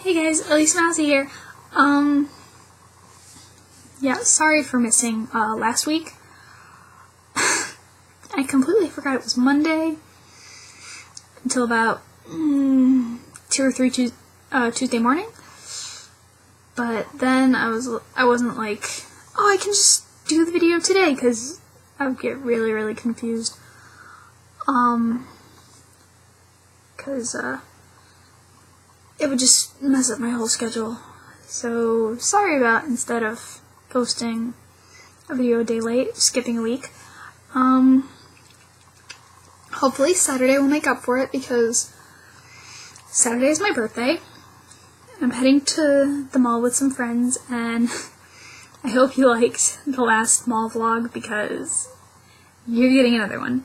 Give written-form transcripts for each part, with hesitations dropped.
Hey guys, Elise Mousy here. Yeah, sorry for missing last week. I completely forgot it was Monday until about 2 or 3 Tuesday morning. But then I wasn't like, oh, I can just do the video today, because I would get really confused. Because it would just mess up my whole schedule. So sorry about instead of posting a video a day late, skipping a week. Hopefully Saturday will make up for it, because Saturday is my birthday. I'm heading to the mall with some friends, and I hope you liked the last mall vlog, because you're getting another one.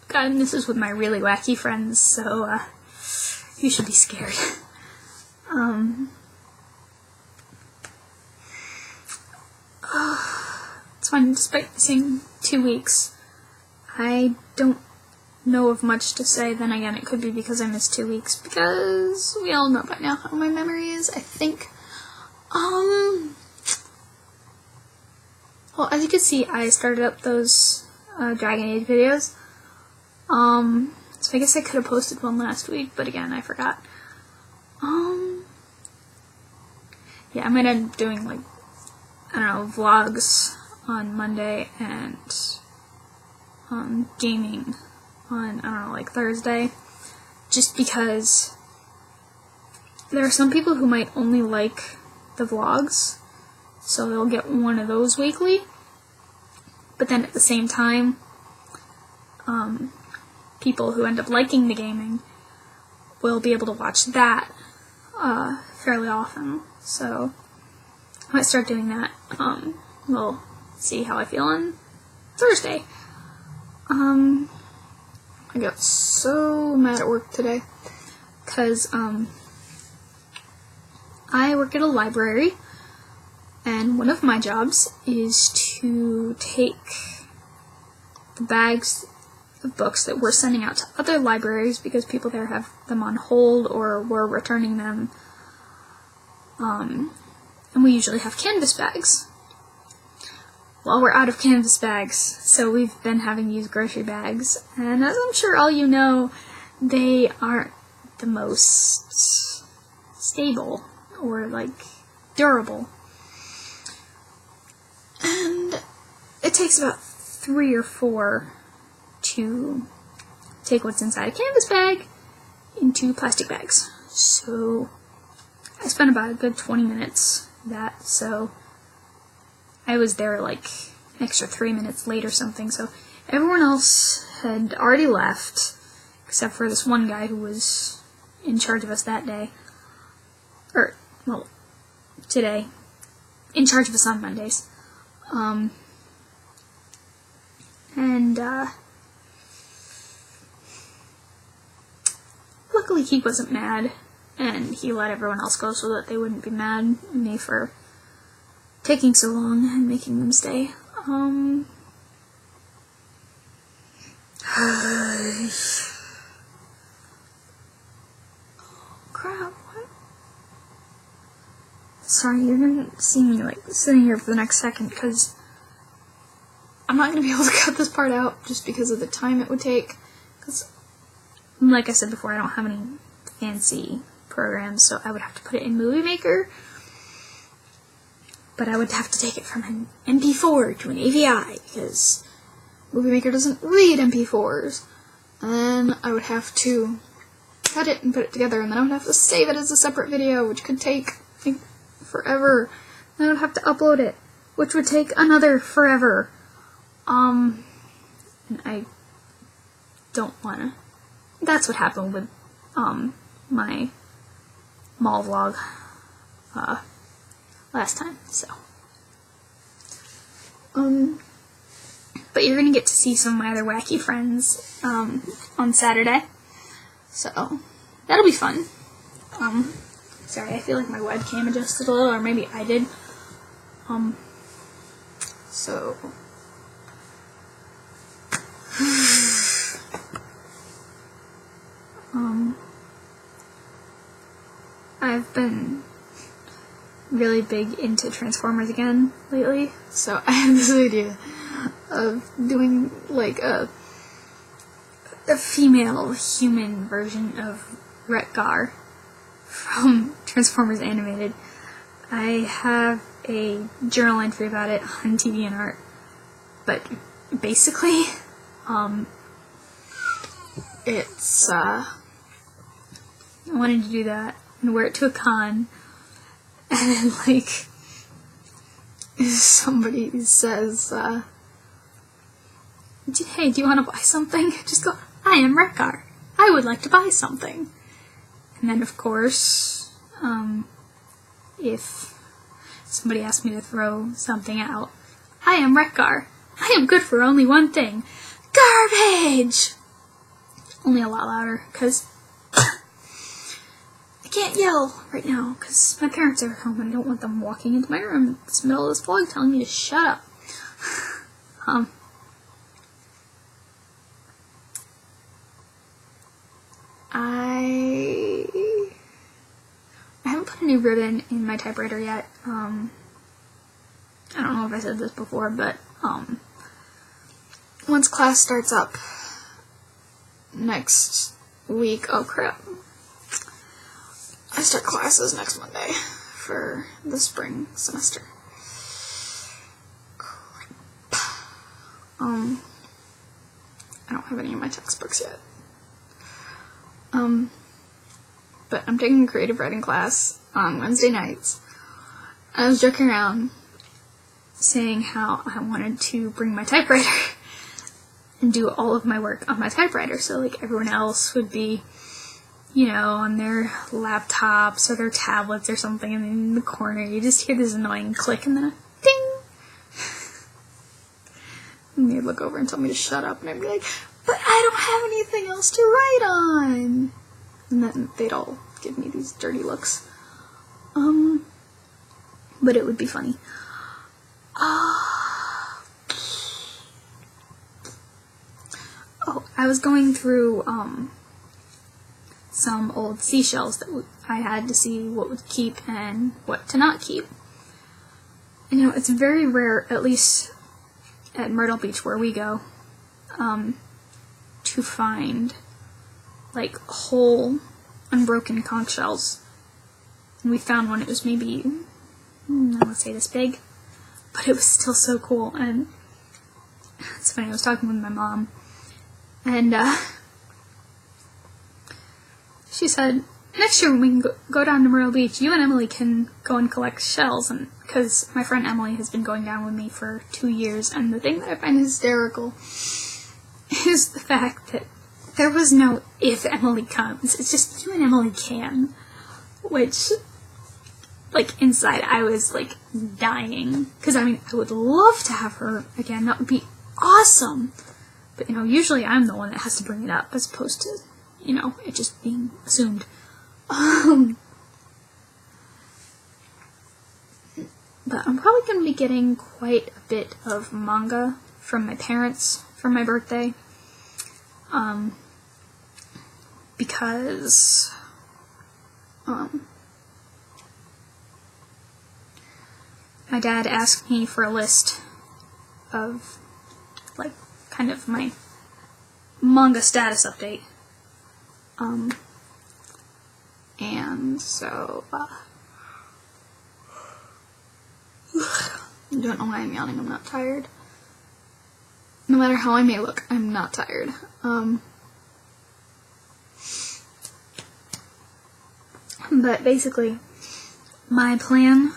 God, and this is with my really wacky friends, so you should be scared. It's fine, despite missing 2 weeks. I don't know of much to say. Then again, it could be because I missed 2 weeks, because we all know by now how my memory is, I think. Well, as you can see, I started up those Dragon Age videos. So I guess I could have posted one last week, but again, I forgot. Yeah, I might end up doing, like, I don't know, vlogs on Monday and gaming on, I don't know, like Thursday, just because there are some people who might only like the vlogs, so they'll get one of those weekly, but then at the same time, people who end up liking the gaming will be able to watch that fairly often, so I might start doing that. We'll see how I feel on Thursday. I got so mad at work today, because I work at a library, and one of my jobs is to take the bags of books that we're sending out to other libraries, because people there have them on hold or we're returning them, and we usually have canvas bags. Well, we're out of canvas bags, so we've been having to use grocery bags, and as I'm sure all you know, they aren't the most stable or, like, durable. And it takes about 3 or 4 to take what's inside a canvas bag into plastic bags. So I spent about a good 20 minutes that, so I was there like an extra 3 minutes late or something, so everyone else had already left, except for this one guy who was in charge of us that day. Or, well, today. In charge of us on Mondays. Luckily he wasn't mad, and he let everyone else go so that they wouldn't be mad at me for taking so long and making them stay. Crap, what? Sorry, you're gonna see me, like, sitting here for the next second, because I'm not gonna be able to cut this part out just because of the time it would take, because, like I said before, I don't have any fancy programs, so I would have to put it in Movie Maker, but I would have to take it from an MP4 to an AVI, because Movie Maker doesn't read MP4s, and I would have to cut it and put it together, and then I would have to save it as a separate video, which could take, I think, forever. Then I would have to upload it, which would take another forever. And I don't wanna. That's what happened with, my mall vlog, last time, so. But you're gonna get to see some of my other wacky friends, on Saturday, so that'll be fun. Sorry, I feel like my webcam adjusted a little, or maybe I did. So I've been really big into Transformers again lately, so I have this idea of doing like a female human version of Retgar from Transformers Animated. I have a journal entry about it on TV&Art, but basically, it's, I wanted to do that and wear it to a con, and then, like, somebody says, hey, do you want to buy something? Just go, I am Retgar. I would like to buy something. And then, of course, if somebody asked me to throw something out, I am Retgar. I am good for only one thing. Garbage! Only a lot louder, because I can't yell right now, because my parents are home and I don't want them walking into my room in the middle of this vlog telling me to shut up. I haven't put a new ribbon in my typewriter yet. I don't know if I said this before, but once class starts up next week, oh crap, I start classes next Monday for the spring semester. Crap. I don't have any of my textbooks yet. But I'm taking a creative writing class on Wednesday nights. I was joking around saying how I wanted to bring my typewriter and do all of my work on my typewriter, so like everyone else would be, you know, on their laptops or their tablets or something, and in the corner you just hear this annoying click and then a ding! And they'd look over and tell me to shut up, and I'd be like, but I don't have anything else to write on! And then they'd all give me these dirty looks. But it would be funny. Oh, I was going through, some old seashells that I had to see what would keep and what to not keep. And, you know, it's very rare, at least at Myrtle Beach where we go, to find, like, whole, unbroken conch shells. And we found one, it was maybe, I would say this big, but it was still so cool. And it's funny, I was talking with my mom, and she said, next year when we can go down to Myrtle Beach, you and Emily can go and collect shells, and because my friend Emily has been going down with me for 2 years, and the thing that I find hysterical is the fact that there was no if Emily comes, it's just you and Emily can, which, like, inside I was, like, dying, because, I mean, I would love to have her again, that would be awesome, but, you know, usually I'm the one that has to bring it up, as opposed to, you know, it just being assumed. But I'm probably going to be getting quite a bit of manga from my parents for my birthday, because, my dad asked me for a list of, like, kind of my manga status update, and so, I don't know why I'm yawning, I'm not tired. No matter how I may look, I'm not tired. But basically, my plan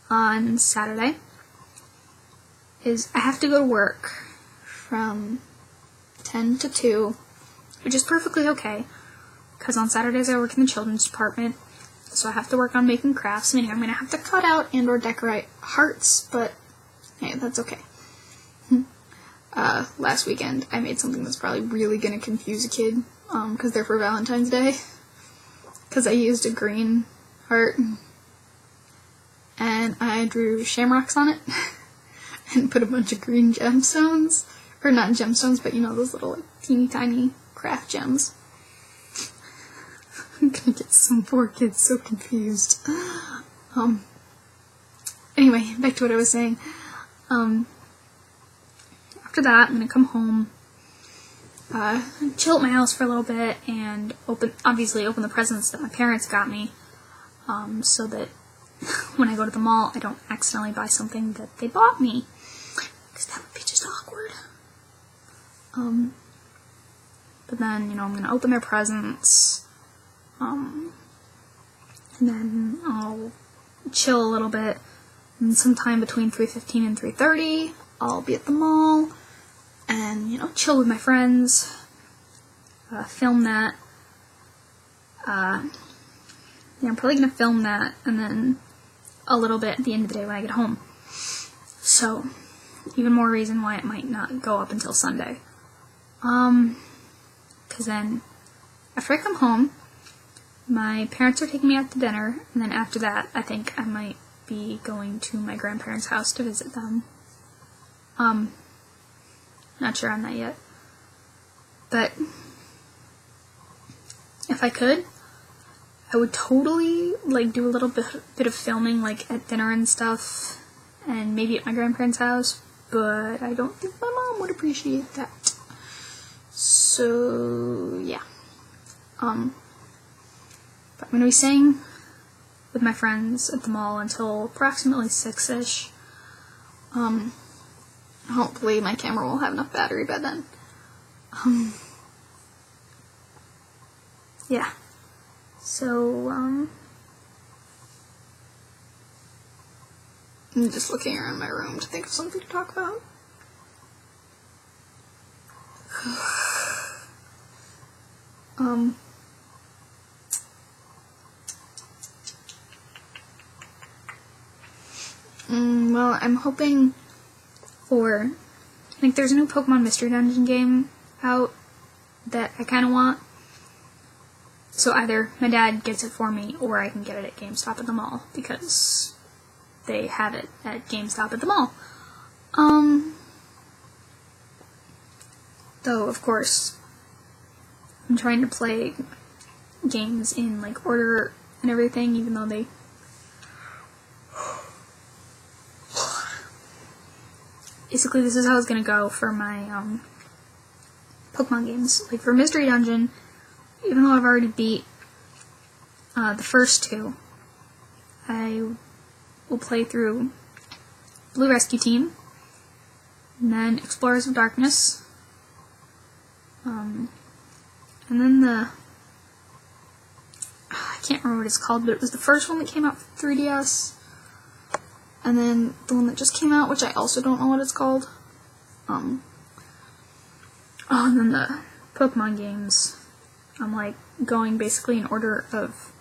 on Saturday is I have to go to work from 10 to 2, which is perfectly okay, because on Saturdays I work in the children's department, so I have to work on making crafts, meaning I'm going to have to cut out and or decorate hearts, but hey, that's okay. Last weekend I made something that's probably really going to confuse a kid, because they're for Valentine's Day, because I used a green heart, and I drew shamrocks on it, and put a bunch of green gemstones, or not gemstones, but you know, those little, like, teeny tiny craft gems. I'm gonna get some poor kids so confused. Anyway, back to what I was saying. After that, I'm gonna come home, chill at my house for a little bit, and obviously open the presents that my parents got me, so that when I go to the mall, I don't accidentally buy something that they bought me, because that would be just awkward. But then, I'm gonna open their presents, and then I'll chill a little bit, and sometime between 3:15 and 3:30, I'll be at the mall, and, chill with my friends, film that. I'm probably gonna film that, and then a little bit at the end of the day when I get home. So, even more reason why it might not go up until Sunday. Because then, after I come home, my parents are taking me out to dinner, and then after that, I think I might be going to my grandparents' house to visit them. Not sure on that yet. But, if I could, I would totally, do a little bit of filming, at dinner and stuff, and maybe at my grandparents' house, but I don't think my mom would appreciate that. So, yeah. But I'm gonna be staying with my friends at the mall until approximately 6-ish. Hopefully my camera will have enough battery by then. Yeah. So, I'm just looking around my room to think of something to talk about. Well, I'm hoping for, there's a new Pokemon Mystery Dungeon game out that I kind of want. So either my dad gets it for me, or I can get it at GameStop at the mall, because they have it at GameStop at the mall. Though, of course, I'm trying to play games in, order and everything, even though they... Basically, this is how it's gonna go for my, Pokemon games. For Mystery Dungeon, even though I've already beat, the first two, I will play through Blue Rescue Team, and then Explorers of Darkness, and then I can't remember what it's called, but it was the first one that came out for 3DS, and then the one that just came out, which I also don't know what it's called, and then the Pokemon games. I'm, going basically in order of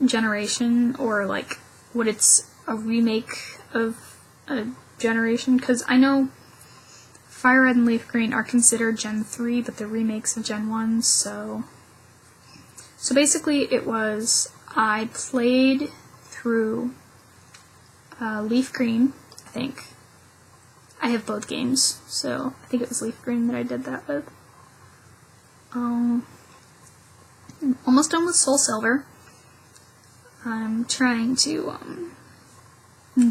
generation, or, what it's a remake of a generation, because I know Fire Red and Leaf Green are considered Gen 3, but they're remakes of Gen 1, so basically it was, I played through Leaf Green, I think. I have both games, so I think it was Leaf Green that I did that with. I'm almost done with Soul Silver. I'm trying to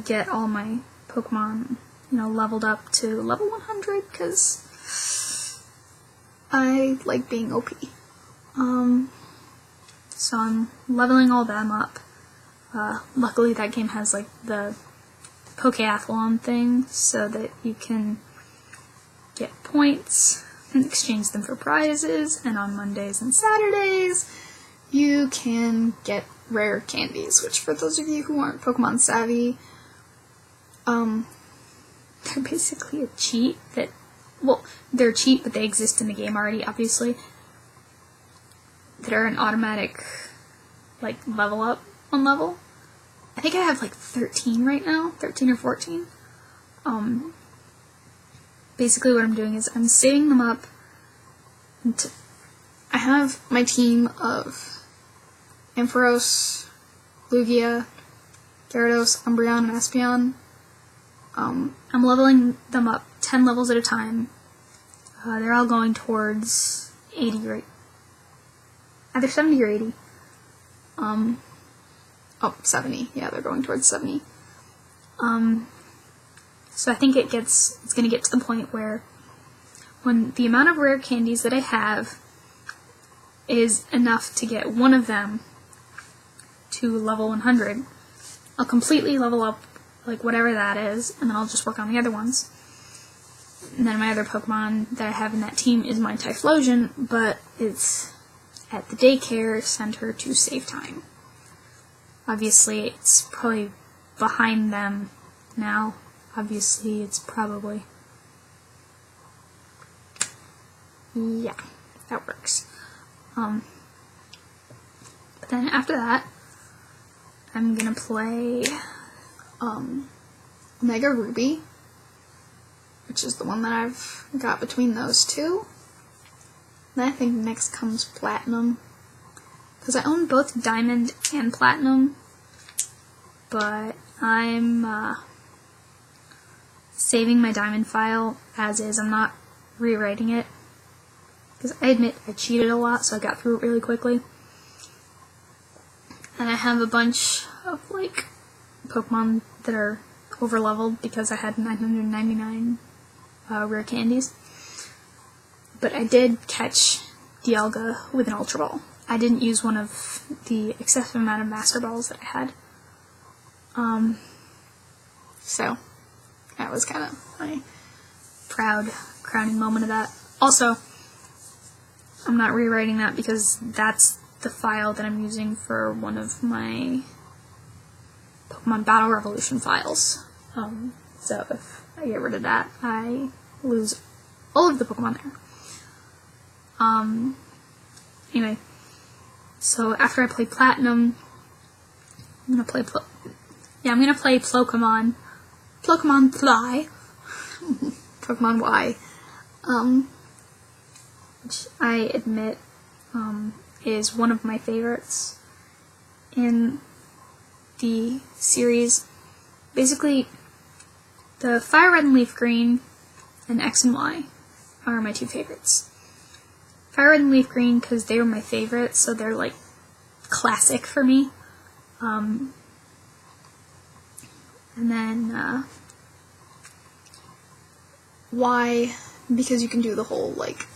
get all my Pokemon, leveled up to level 100, because I like being OP. So I'm leveling all them up. Luckily that game has, the Pokeathlon thing, so that you can get points and exchange them for prizes, and on Mondays and Saturdays you can get rare candies, which for those of you who aren't Pokemon savvy, they're basically a cheat that, they're a cheat, but they exist in the game already, obviously, that are an automatic, level up on level. I think I have, 13 right now, 13 or 14. Basically what I'm doing is I'm saving them up. I have my team of Ampharos, Lugia, Gyarados, Umbreon, and Espeon. I'm leveling them up 10 levels at a time. They're all going towards 80 right. either 70 or 80. 70. Yeah, they're going towards 70. So I think it's going to get to the point where when the amount of rare candies that I have is enough to get one of them to level 100, I'll completely level up, like, whatever that is, and then I'll just work on the other ones. And then my other Pokemon that I have in that team is my Typhlosion, but it's at the daycare center to save time. Obviously, it's probably behind them now. Obviously, it's probably... yeah, that works. But then after that, I'm gonna play Mega Ruby, which is the one that I've got between those two. Then I think next comes Platinum, because I own both Diamond and Platinum, but I'm saving my Diamond file as is. I'm not rewriting it, because I admit I cheated a lot, so I got through it really quickly. And I have a bunch of, like, Pokemon that are over-leveled because I had 999 rare candies. But I did catch Dialga with an Ultra Ball. I didn't use one of the excessive amount of Master Balls that I had. So, that was kind of my proud crowning moment of that. Also, I'm not rewriting that because that's the file that I'm using for one of my Pokemon Battle Revolution files. So if I get rid of that, I lose all of the Pokemon there. Anyway, so after I play Platinum, I'm gonna play Pokemon Fly, Pokemon Y, which I admit is one of my favorites in the series. Basically, the Fire Red and Leaf Green and X and Y are my two favorites. Fire Red and Leaf Green because they were my favorites, so they're like classic for me. And then Y, because you can do the whole like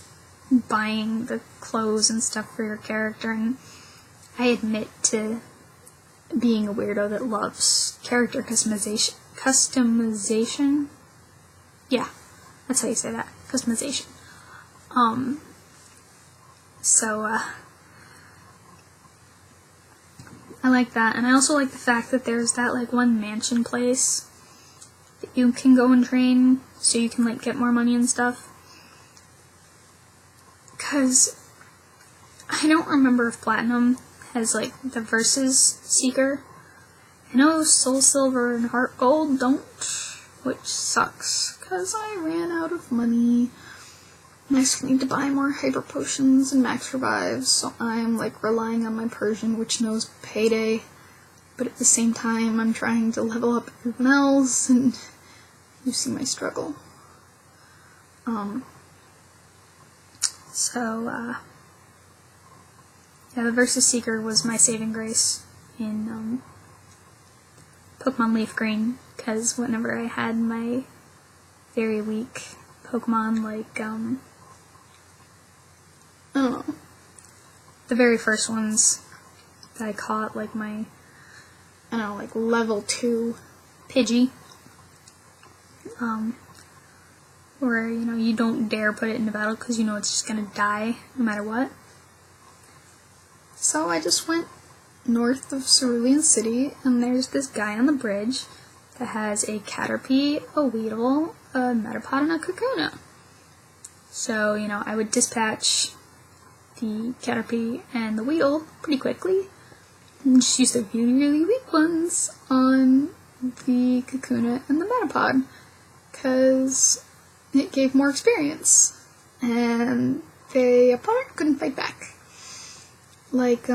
buying the clothes and stuff for your character, and I admit to being a weirdo that loves character customization. Yeah, that's how you say that. Customization. So, I like that, and I also like the fact that there's that, like, one mansion place that you can go and train, so you can, like, get more money and stuff. Because I don't remember if Platinum has, like, the Versus Seeker. I know Soul Silver and Heart Gold don't, which sucks, because I ran out of money. And I still need to buy more Hyper Potions and Max Revives, so I'm, like, relying on my Persian, which knows payday. But at the same time, I'm trying to level up everyone else, and you see my struggle. Yeah, the Versus Seeker was my saving grace in Pokemon Leaf Green, because whenever I had my very weak Pokemon, like, I don't know, the very first ones that I caught, like my, I don't know, like level 2 Pidgey, where, you know, you don't dare put it into battle because you know it's just gonna die no matter what. So I just went north of Cerulean City, and there's this guy on the bridge that has a Caterpie, a Weedle, a Metapod, and a Kakuna. So, you know, I would dispatch the Caterpie and the Weedle pretty quickly, and just use the really, really weak ones on the Kakuna and the Metapod, because it gave more experience, and the opponent couldn't fight back. Like,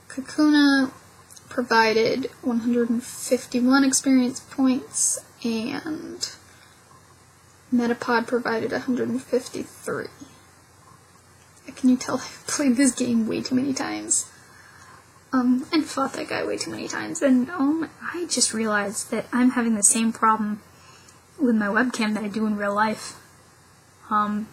Kakuna provided 151 experience points, and Metapod provided 153. Can you tell I've played this game way too many times? And fought that guy way too many times. And I just realized that I'm having the same problem with my webcam that I do in real life. I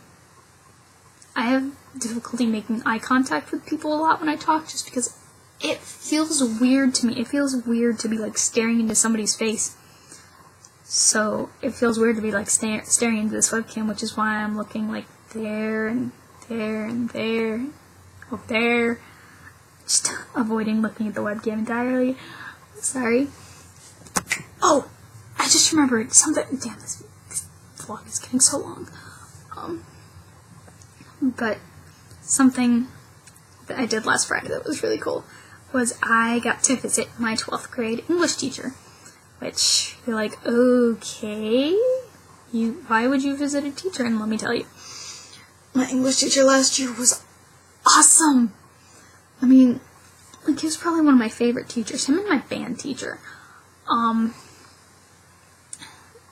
have difficulty making eye contact with people a lot when I talk, just because it feels weird to me. It feels weird to be like staring into somebody's face. So it feels weird to be like staring into this webcam, which is why I'm looking like there and there and there, over there. Just avoiding looking at the webcam entirely. Sorry. Oh, I just remembered something. Damn, this vlog is getting so long. But something that I did last Friday that was really cool was I got to visit my 12th grade English teacher. Which, you're like, okay, why would you visit a teacher? And let me tell you, my English teacher last year was awesome. I mean, like, he was probably one of my favorite teachers, him and my band teacher.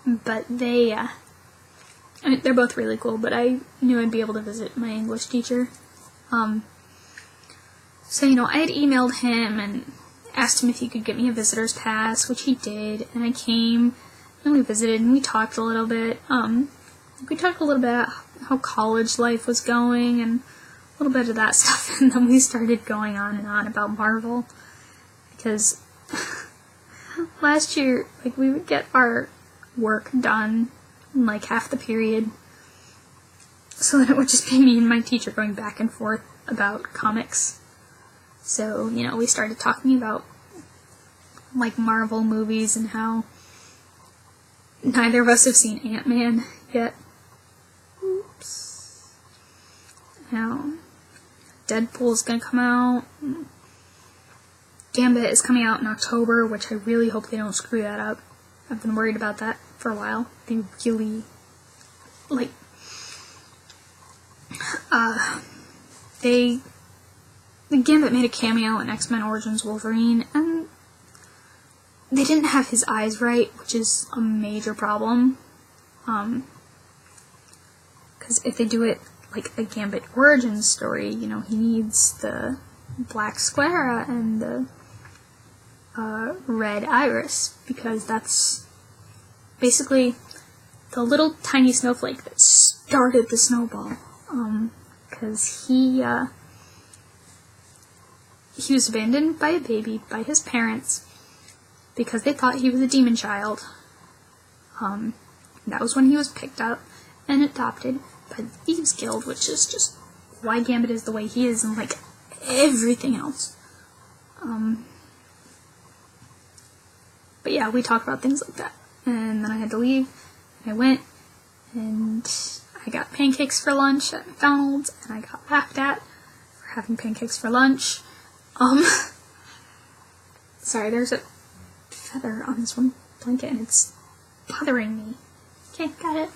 But they, I mean, they're both really cool, but I knew I'd be able to visit my English teacher. So, I had emailed him and asked him if he could get me a visitor's pass, which he did, and I came, and we visited, and we talked a little bit. We talked a little bit about how college life was going, and a little bit of that stuff, and then we started going on and on about Marvel, because last year, like, we would get our work done in, like, half the period, so then it would just be me and my teacher going back and forth about comics. So, we started talking about, like, Marvel movies and how neither of us have seen Ant-Man yet. Oops. Now, Deadpool's gonna come out. Gambit is coming out in October, which I really hope they don't screw that up. I've been worried about that for a while. They really, like, Gambit made a cameo in X-Men Origins Wolverine, and they didn't have his eyes right, which is a major problem. Because if they do it like a Gambit Origins story, he needs the black sclera and the red iris, because that's basically the little tiny snowflake that started the snowball. Because he was abandoned by a baby by his parents because they thought he was a demon child. That was when he was picked up and adopted by the Thieves Guild, which is just why Gambit is the way he is, and like everything else. But yeah, we talked about things like that. And then I had to leave, and I went, and I got pancakes for lunch at McDonald's, and I got laughed at for having pancakes for lunch. Sorry, there's a feather on this one blanket, and it's bothering me. Okay, got it.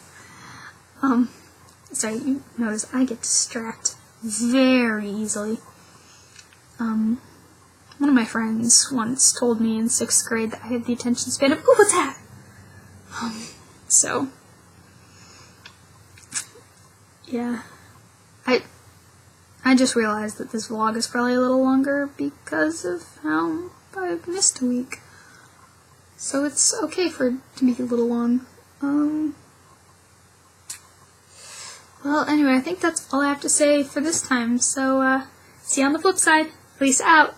Sorry, you notice I get distracted very easily. One of my friends once told me in 6th grade that I had the attention span of, ooh, what's that? So, yeah. I just realized that this vlog is probably a little longer because of how I've missed a week. So it's okay for it to be a little long. Well, anyway, I think that's all I have to say for this time. So, see you on the flip side. Peace out.